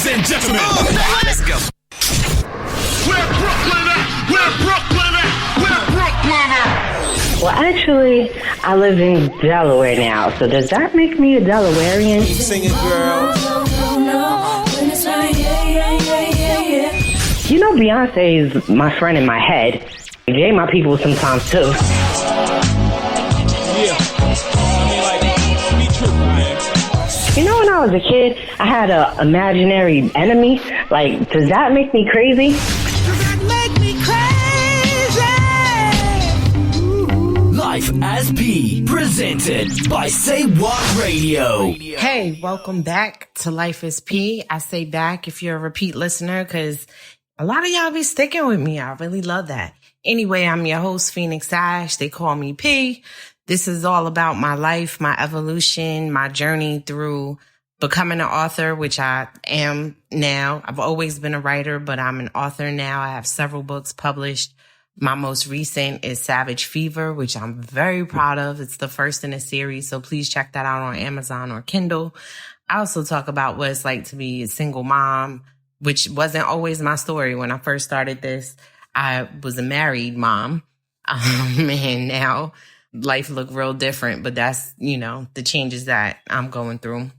and gentlemen, let's go. Where Brooklyn at? Where Brooklyn at? Where Brooklyn at? Well, actually, I live in Delaware now, so does that make me a Delawarean? Keep singing, girl. You know, Beyonce is my friend in my head. Jay my people sometimes, too. Yeah. I mean, like, be true, man. You know, when I was a kid, I had an imaginary enemy. Like, does that make me crazy? Life as P, presented by Say What Radio. Hey, welcome back to Life is P. I say back if you're a repeat listener, because a lot of y'all be sticking with me. I really love that. Anyway, I'm your host, Phoenix Ash. They call me P. This is all about my life, my evolution, my journey through becoming an author, which I am now. I've always been a writer, but I'm an author now. I have several books published. My most recent is Savage Fever, which I'm very proud of. It's the first in a series, so please check that out on Amazon or Kindle. I also talk about what it's like to be a single mom, which wasn't always my story. When I first started this, I was a married mom, and now life look real different, but that's, you know, the changes that I'm going through.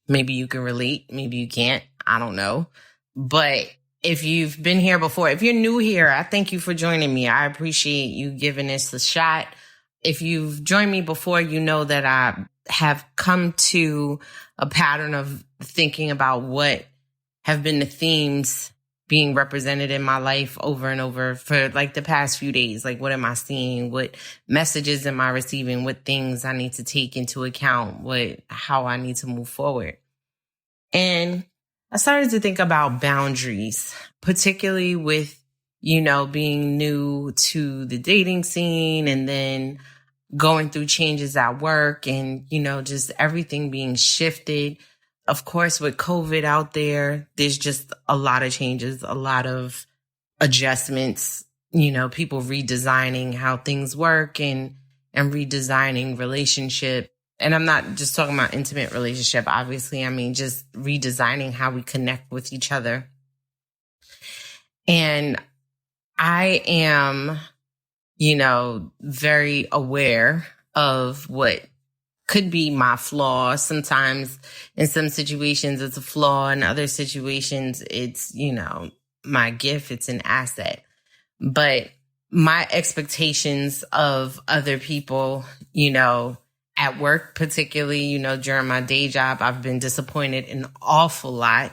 Maybe you can relate, maybe you can't, I don't know. But if you've been here before, if you're new here, I thank you for joining me. I appreciate you giving this a shot. If you've joined me before, you know that I have come to a pattern of thinking about what have been the themes being represented in my life over and over for like the past few days. Like, what am I seeing? What messages am I receiving? What things I need to take into account? How I need to move forward. And I started to think about boundaries, particularly with, you know, being new to the dating scene and then going through changes at work and, you know, just everything being shifted. Of course, with COVID out there, there's just a lot of changes, a lot of adjustments, you know, people redesigning how things work and redesigning relationship. And I'm not just talking about intimate relationship, obviously. I mean, just redesigning how we connect with each other. And I am, you know, very aware of what could be my flaw. Sometimes in some situations it's a flaw. In other situations it's, you know, my gift. It's an asset. But my expectations of other people, you know, at work particularly, you know, during my day job, I've been disappointed an awful lot.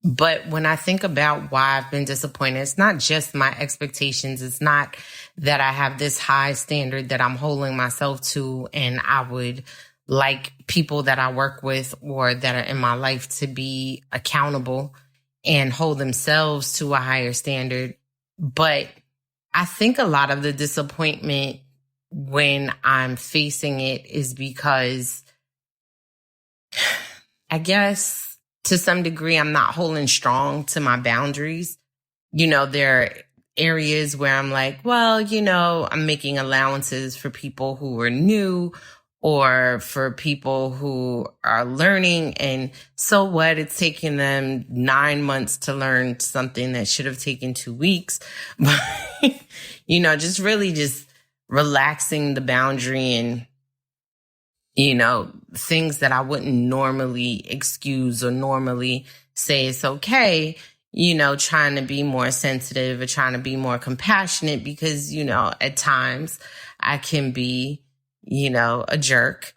But when I think about why I've been disappointed, it's not just my expectations. It's not that I have this high standard that I'm holding myself to, and I would like people that I work with or that are in my life to be accountable and hold themselves to a higher standard. But I think a lot of the disappointment when I'm facing it is because I guess to some degree, I'm not holding strong to my boundaries. You know, there are areas where I'm like, well, you know, I'm making allowances for people who are new or for people who are learning. And so what? It's taking them 9 months to learn something that should have taken 2 weeks. But, you know, just really just relaxing the boundary and, you know, things that I wouldn't normally excuse or normally say it's okay, you know, trying to be more sensitive or trying to be more compassionate because, you know, at times I can be, you know, a jerk.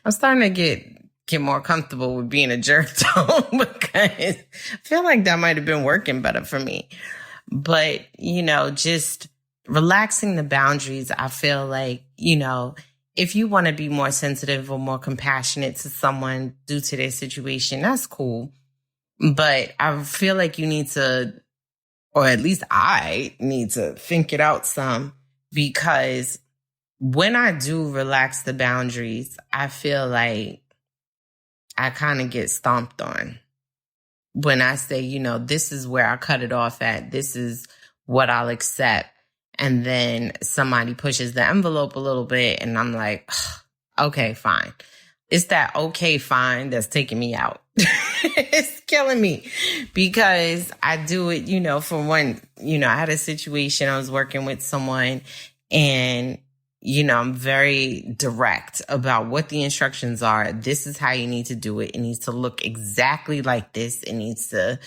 I'm starting to get more comfortable with being a jerk though, because I feel like that might have been working better for me. But, you know, just relaxing the boundaries, I feel like, you know, if you want to be more sensitive or more compassionate to someone due to their situation, that's cool. But I feel like you need to, or at least I need to think it out some, because when I do relax the boundaries, I feel like I kind of get stomped on. When I say, you know, this is where I cut it off at, this is what I'll accept. And then somebody pushes the envelope a little bit and I'm like, okay, fine. it's that okay, fine that's taking me out. It's killing me because I do it, for one, I had a situation, I was working with someone and, I'm very direct about what the instructions are. This is how you need to do it. It needs to look exactly like this. It needs to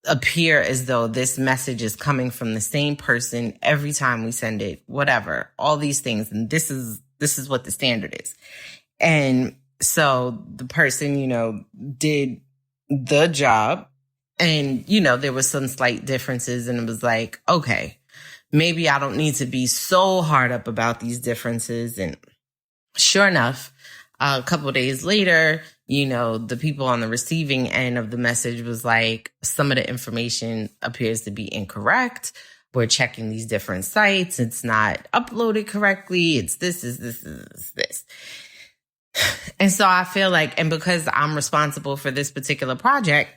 appear as though this message is coming from the same person every time we send it, whatever, all these things. And this is what the standard is. And so the person, did the job and, there was some slight differences and it was like, okay, maybe I don't need to be so hard up about these differences. And sure enough, a couple of days later, the people on the receiving end of the message was like, some of the information appears to be incorrect. We're checking these different sites. It's not uploaded correctly. It's this. And so I feel like, and because I'm responsible for this particular project,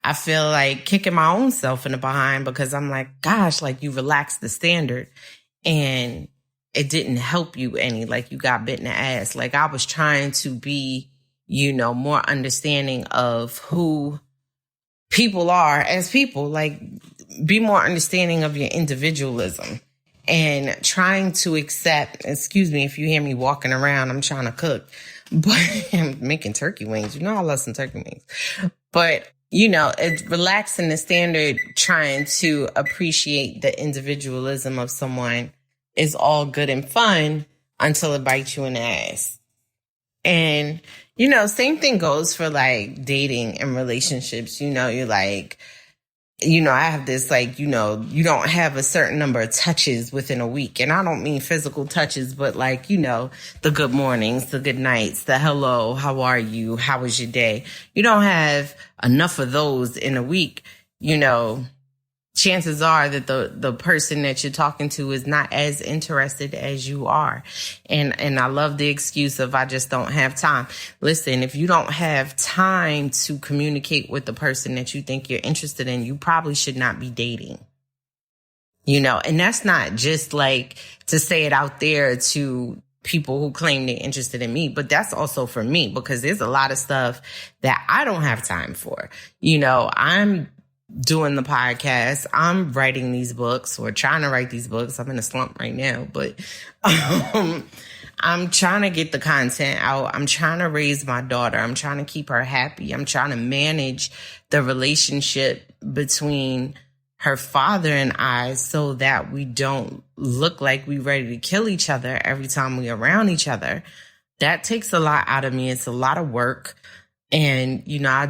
I feel like kicking my own self in the behind because I'm like, gosh, like you relaxed the standard and it didn't help you any, like you got bit in the ass. Like I was trying to be, more understanding of who people are as people, like be more understanding of your individualism and trying to accept, excuse me, if you hear me walking around, I'm trying to cook, but I'm making turkey wings. I love some turkey wings, but it's relaxing the standard, trying to appreciate the individualism of someone is all good and fun until it bites you in the ass. And, same thing goes for like dating and relationships. You're like, I have this like, you don't have a certain number of touches within a week. And I don't mean physical touches, but like, the good mornings, the good nights, the hello, how are you? How was your day? You don't have enough of those in a week. Chances are that the person that you're talking to is not as interested as you are. And I love the excuse of I just don't have time. Listen, if you don't have time to communicate with the person that you think you're interested in, you probably should not be dating. And that's not just like to say it out there to people who claim they're interested in me, but that's also for me because there's a lot of stuff that I don't have time for. I'm doing the podcast. I'm writing these books or trying to write these books. I'm in a slump right now, but I'm trying to get the content out. I'm trying to raise my daughter. I'm trying to keep her happy. I'm trying to manage the relationship between her father and I so that we don't look like we're ready to kill each other every time we're around each other. That takes a lot out of me. It's a lot of work. And, I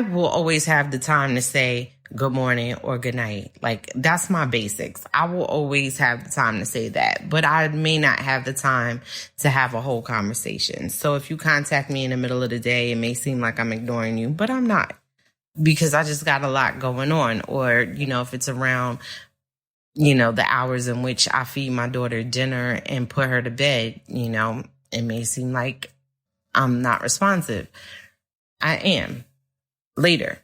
will always have the time to say good morning or good night. Like that's my basics. I will always have the time to say that, but I may not have the time to have a whole conversation. So if you contact me in the middle of the day, it may seem like I'm ignoring you, but I'm not because I just got a lot going on. Or, if it's around, the hours in which I feed my daughter dinner and put her to bed, it may seem like I'm not responsive. I am later.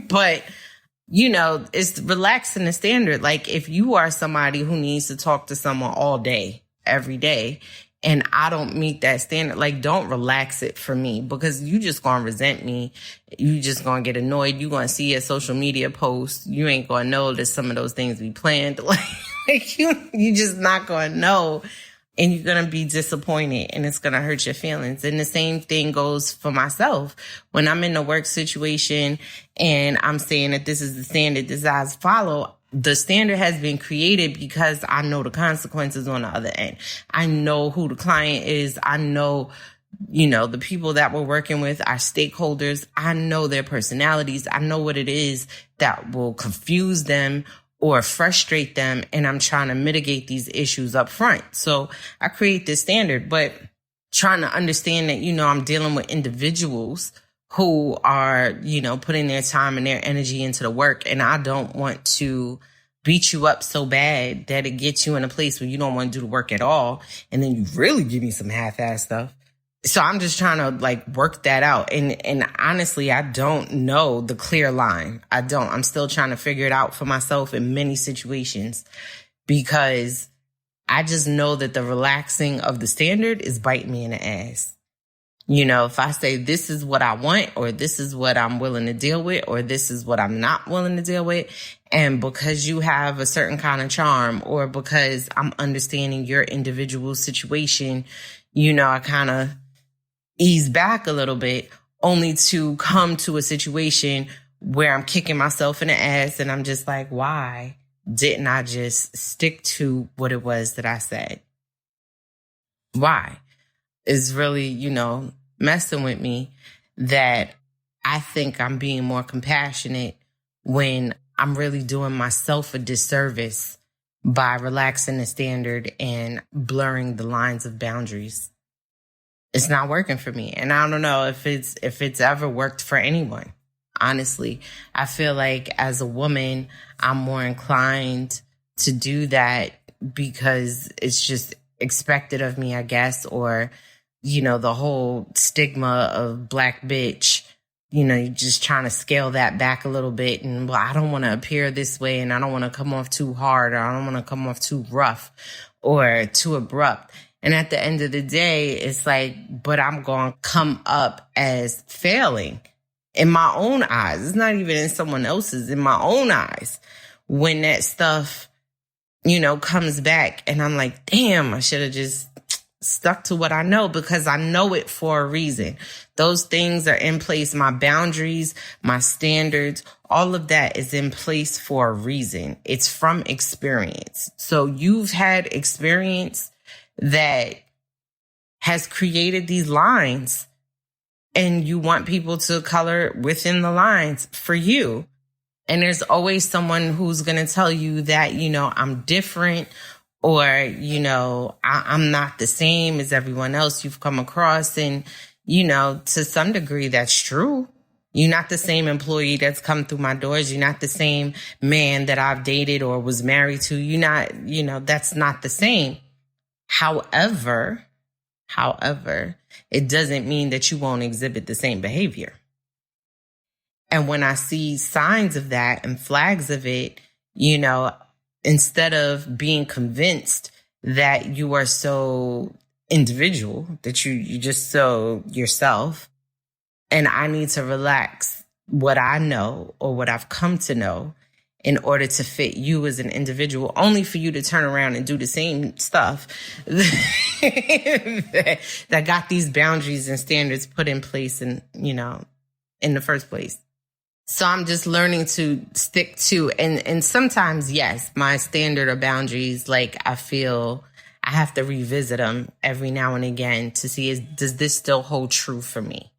But, it's relaxing the standard. Like if you are somebody who needs to talk to someone all day, every day, and I don't meet that standard, like don't relax it for me because you just gonna resent me. You just gonna get annoyed. You gonna see a social media post. You ain't gonna know that some of those things we planned. Like you just not gonna know. And you're going to be disappointed and it's going to hurt your feelings. And the same thing goes for myself. When I'm in a work situation and I'm saying that this is the standard that I follow, the standard has been created because I know the consequences on the other end. I know who the client is. I know, the people that we're working with, our stakeholders. I know their personalities. I know what it is that will confuse them or frustrate them. And I'm trying to mitigate these issues up front. So I create this standard, but trying to understand that, I'm dealing with individuals who are, putting their time and their energy into the work. And I don't want to beat you up so bad that it gets you in a place where you don't want to do the work at all. And then you really give me some half-ass stuff. So I'm just trying to like work that out. And honestly, I don't know the clear line. I'm still trying to figure it out for myself in many situations because I just know that the relaxing of the standard is biting me in the ass. You know, if I say this is what I want, or this is what I'm willing to deal with, or this is what I'm not willing to deal with, and because you have a certain kind of charm, or because I'm understanding your individual situation, you know, I kind of ease back a little bit, only to come to a situation where I'm kicking myself in the ass and I'm just like, why didn't I just stick to what it was that I said? Why? Is really, you know, messing with me, that I think I'm being more compassionate when I'm really doing myself a disservice by relaxing the standard and blurring the lines of boundaries. It's not working for me. And I don't know if it's ever worked for anyone. Honestly, I feel like as a woman, I'm more inclined to do that because it's just expected of me, I guess, or, you know, the whole stigma of black bitch, you know, you're just trying to scale that back a little bit. And, well, I don't want to appear this way, and I don't want to come off too hard, or I don't want to come off too rough or too abrupt. And at the end of the day, it's like, but I'm going to come up as failing in my own eyes. It's not even in someone else's, in my own eyes. When that stuff, you know, comes back and I'm like, damn, I should have just stuck to what I know, because I know it for a reason. Those things are in place. My boundaries, my standards, all of that is in place for a reason. It's from experience. So you've had experience that has created these lines, and you want people to color within the lines for you. And there's always someone who's going to tell you that, you know, I'm different, or, you know, I'm not the same as everyone else you've come across. And, you know, to some degree, that's true. You're not the same employee that's come through my doors. You're not the same man that I've dated or was married to. You're not, you know, that's not the same. However, it doesn't mean that you won't exhibit the same behavior. And when I see signs of that and flags of it, you know, instead of being convinced that you are so individual, that you just so yourself, and I need to relax what I know or what I've come to know in order to fit you as an individual, only for you to turn around and do the same stuff that got these boundaries and standards put in place, and, you know, in the first place. So I'm just learning to stick to, and sometimes, yes, my standard or boundaries, like, I feel I have to revisit them every now and again to see, does this still hold true for me?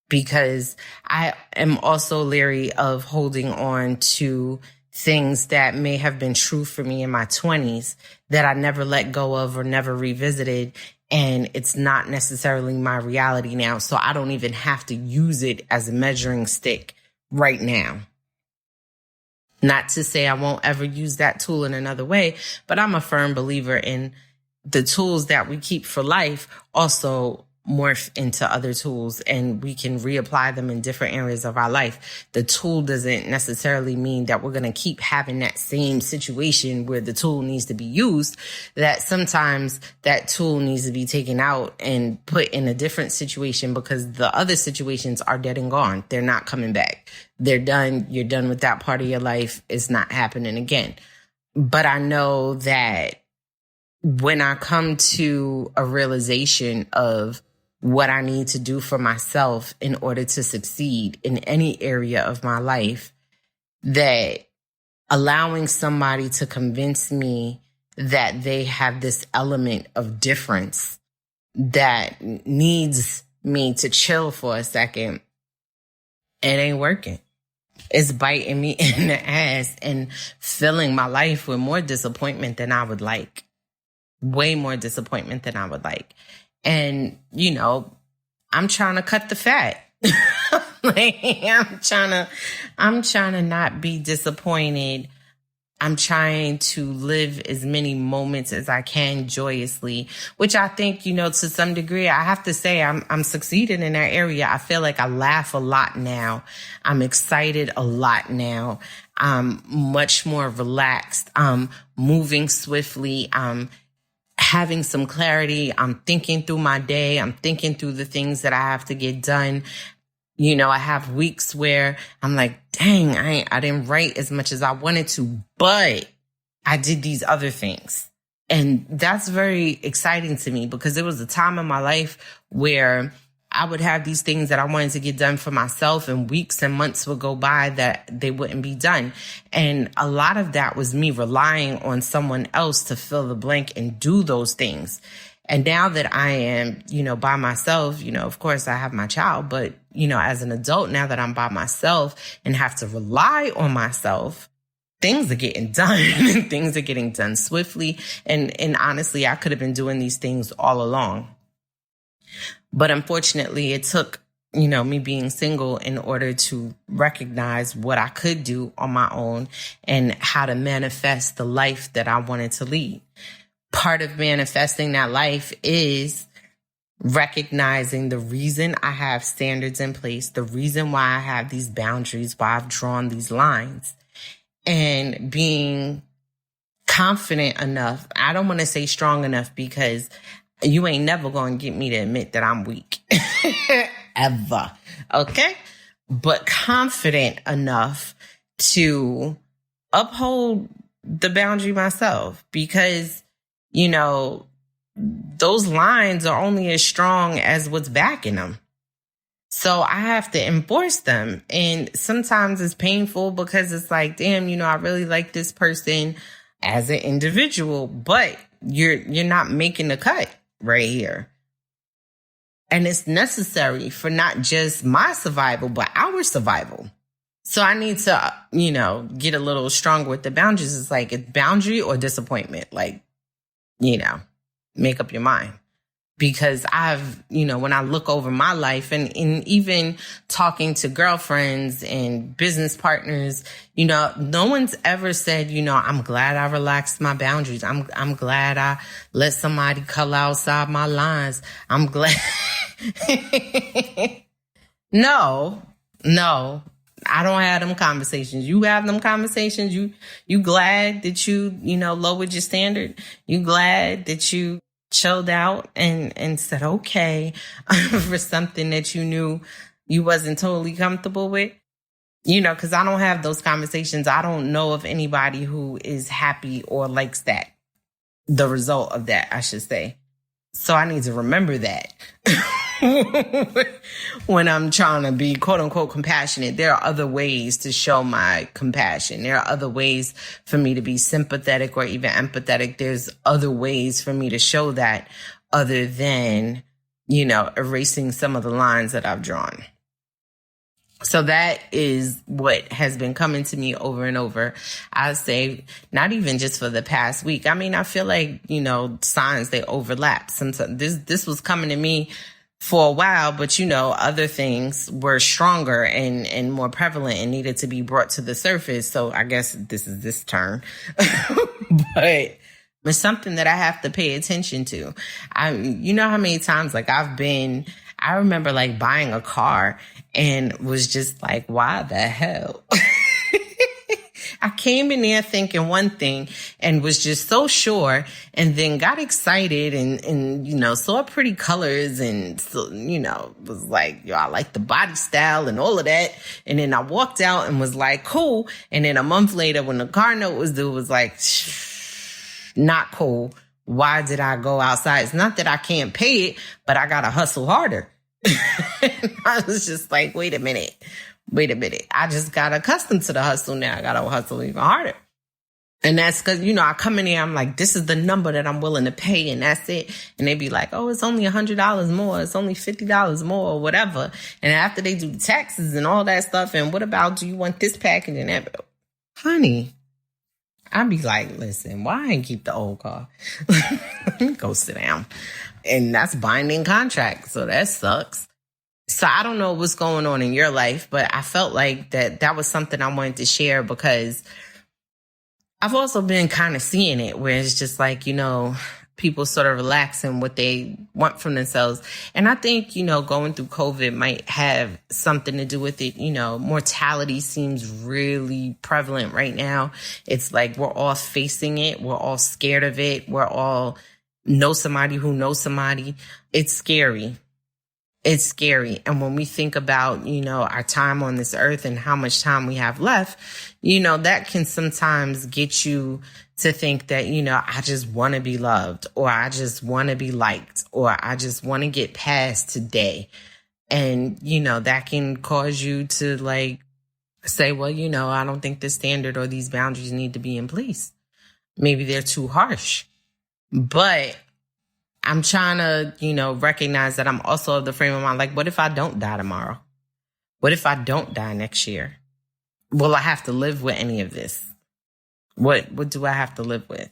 Because I am also leery of holding on to things that may have been true for me in my 20s that I never let go of or never revisited. And it's not necessarily my reality now. So I don't even have to use it as a measuring stick right now. Not to say I won't ever use that tool in another way, but I'm a firm believer in the tools that we keep for life also morph into other tools, and we can reapply them in different areas of our life. The tool doesn't necessarily mean that we're going to keep having that same situation where the tool needs to be used, that sometimes that tool needs to be taken out and put in a different situation because the other situations are dead and gone. They're not coming back. They're done. You're done with that part of your life. It's not happening again. But I know that when I come to a realization of what I need to do for myself in order to succeed in any area of my life, that allowing somebody to convince me that they have this element of difference that needs me to chill for a second, it ain't working. It's biting me in the ass and filling my life with more disappointment than I would like. Way more disappointment than I would like. And, you know, I'm trying to cut the fat. Like, I'm trying to not be disappointed. I'm trying to live as many moments as I can joyously, which I think, you know, to some degree, I have to say I'm succeeding in that area. I feel like I laugh a lot now. I'm excited a lot now. I'm much more relaxed. I'm moving swiftly. I'm having some clarity. I'm thinking through my day. I'm thinking through the things that I have to get done. You know, I have weeks where I'm like, dang, I didn't write as much as I wanted to, but I did these other things. And that's very exciting to me because there was a time in my life where I would have these things that I wanted to get done for myself, and weeks and months would go by that they wouldn't be done. And a lot of that was me relying on someone else to fill the blank and do those things. And now that I am, you know, by myself, you know, of course I have my child, but, you know, as an adult, now that I'm by myself and have to rely on myself, things are getting done and things are getting done swiftly. And honestly, I could have been doing these things all along. But unfortunately, it took, you know, me being single in order to recognize what I could do on my own and how to manifest the life that I wanted to lead. Part of manifesting that life is recognizing the reason I have standards in place, the reason why I have these boundaries, why I've drawn these lines, and being confident enough. I don't want to say strong enough because you ain't never going to get me to admit that I'm weak. Ever. Okay? But confident enough to uphold the boundary myself because, you know, those lines are only as strong as what's backing them. So I have to enforce them. And sometimes it's painful because it's like, damn, you know, I really like this person as an individual, but you're not making the cut right here. And it's necessary for not just my survival, but our survival. So I need to, you know, get a little stronger with the boundaries. It's like it's boundary or disappointment. Like, you know, make up your mind. Because I've, you know, when I look over my life and even talking to girlfriends and business partners, you know, no one's ever said, you know, I'm glad I relaxed my boundaries. I'm glad I let somebody color outside my lines. I'm glad. No, I don't have them conversations. You have them conversations. You glad that you know, lowered your standard. You glad that you chilled out and said, okay, for something that you knew you wasn't totally comfortable with, you know, because I don't have those conversations. I don't know of anybody who is happy or likes that, the result of that, I should say. So I need to remember that when I'm trying to be quote unquote compassionate. There are other ways to show my compassion. There are other ways for me to be sympathetic or even empathetic. There's other ways for me to show that other than, you know, erasing some of the lines that I've drawn. So that is what has been coming to me over and over. I say not even just for the past week. I mean, I feel like, you know, signs, they overlap. Sometimes this was coming to me for a while, but, you know, other things were stronger and more prevalent and needed to be brought to the surface. So I guess this is this turn. But it's something that I have to pay attention to. You know how many times like I remember like buying a car and was just like, why the hell? I came in there thinking one thing and was just so sure, and then got excited and you know, saw pretty colors and, so, you know, was like, yo, I like the body style and all of that. And then I walked out and was like, cool. And then a month later when the car note was due, was like, not cool. Why did I go outside? It's not that I can't pay it, but I got to hustle harder. I was just like, wait a minute. I just got accustomed to the hustle now. I got to hustle even harder. And that's because, you know, I come in here, I'm like, this is the number that I'm willing to pay, and that's it. And they be like, oh, it's only $100 more. It's only $50 more or whatever. And after they do taxes and all that stuff, and what about, do you want this package and that? Honey, I'd be like, listen, why I ain't keep the old car? Let me go sit down. And that's binding contract. So that sucks. So I don't know what's going on in your life, but I felt like that was something I wanted to share because I've also been kind of seeing it where it's just like, you know, people sort of relaxing what they want from themselves. And I think, you know, going through COVID might have something to do with it. You know, mortality seems really prevalent right now. It's like we're all facing it. We're all scared of it. We're all, know somebody who knows somebody. It's scary. It's scary. And when we think about, our time on this earth and how much time we have left, that can sometimes get you to think that, I just want to be loved, or I just want to be liked, or I just want to get past today. And, that can cause you to say, well, I don't think this standard or these boundaries need to be in place. Maybe they're too harsh. But I'm trying to, recognize that I'm also of the frame of mind, what if I don't die tomorrow? What if I don't die next year? Will I have to live with any of this? What do I have to live with?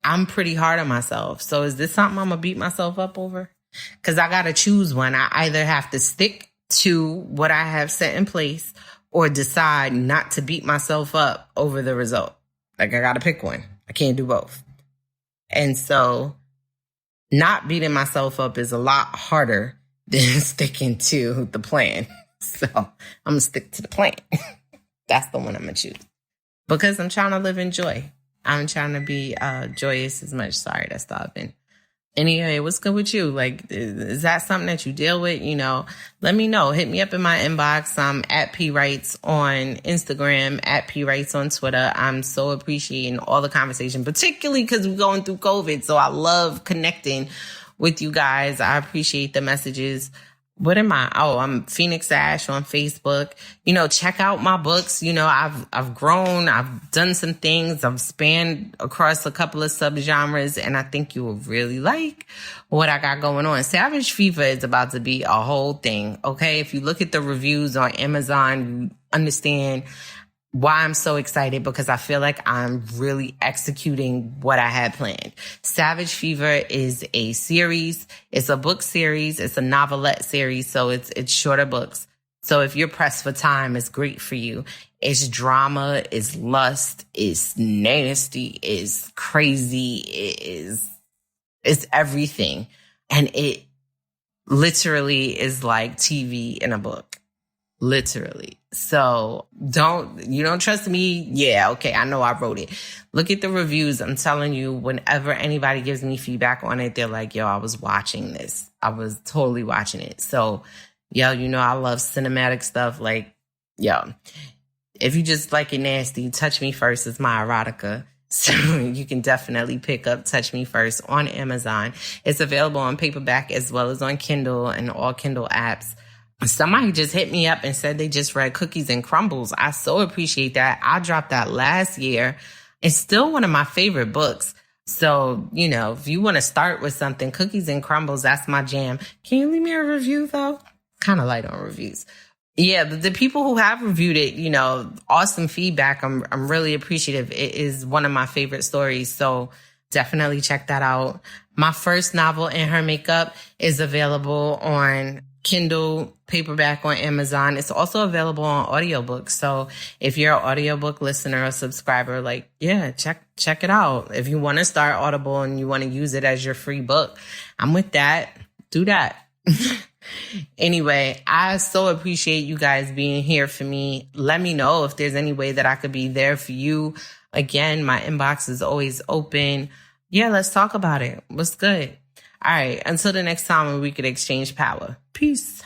I'm pretty hard on myself. So is this something I'm going to beat myself up over? Because I got to choose one. I either have to stick to what I have set in place or decide not to beat myself up over the result. I got to pick one. I can't do both. And so not beating myself up is a lot harder than sticking to the plan. So I'm going to stick to the plan. That's the one I'm going to choose. Because I'm trying to live in joy. I'm trying to be joyous as much. Sorry, that's stopping. Anyway, what's good with you? Is that something that you deal with? Let me know. Hit me up in my inbox. I'm at P Writes on Instagram, at P Writes on Twitter. I'm so appreciating all the conversation, particularly because we're going through COVID. So I love connecting with you guys. I appreciate the messages. What am I? Oh, I'm Phoenix Ash on Facebook. Check out my books. I've grown. I've done some things. I've spanned across a couple of subgenres, and I think you will really like what I got going on. Savage Fever is about to be a whole thing. Okay. If you look at the reviews on Amazon, you understand why I'm so excited, because I feel like I'm really executing what I had planned. Savage Fever is a series. It's a book series. It's a novelette series. So it's shorter books. So if you're pressed for time, it's great for you. It's drama, it's lust, it's nasty, it's crazy, it's everything. And it literally is like TV in a book. Literally. So you don't trust me? Yeah, okay, I know I wrote it. Look at the reviews. I'm telling you, whenever anybody gives me feedback on it, they're like, yo, I was watching this. I was totally watching it. So, yo, I love cinematic stuff. If you just like it nasty, Touch Me First is my erotica. So you can definitely pick up Touch Me First on Amazon. It's available on paperback as well as on Kindle and all Kindle apps. Somebody just hit me up and said they just read Cookies and Crumbles. I so appreciate that. I dropped that last year. It's still one of my favorite books. So, if you want to start with something, Cookies and Crumbles, that's my jam. Can you leave me a review, though? Kind of light on reviews. Yeah, the people who have reviewed it, awesome feedback. I'm really appreciative. It is one of my favorite stories. So definitely check that out. My first novel, In Her Makeup, is available on Kindle, paperback on Amazon. It's also available on audiobook. So if you're an audiobook listener or subscriber, check it out. If you want to start Audible and you want to use it as your free book, I'm with that. Do that. Anyway, I so appreciate you guys being here for me. Let me know if there's any way that I could be there for you. Again, my inbox is always open. Yeah, let's talk about it. What's good? All right. Until the next time when we could exchange power. Peace.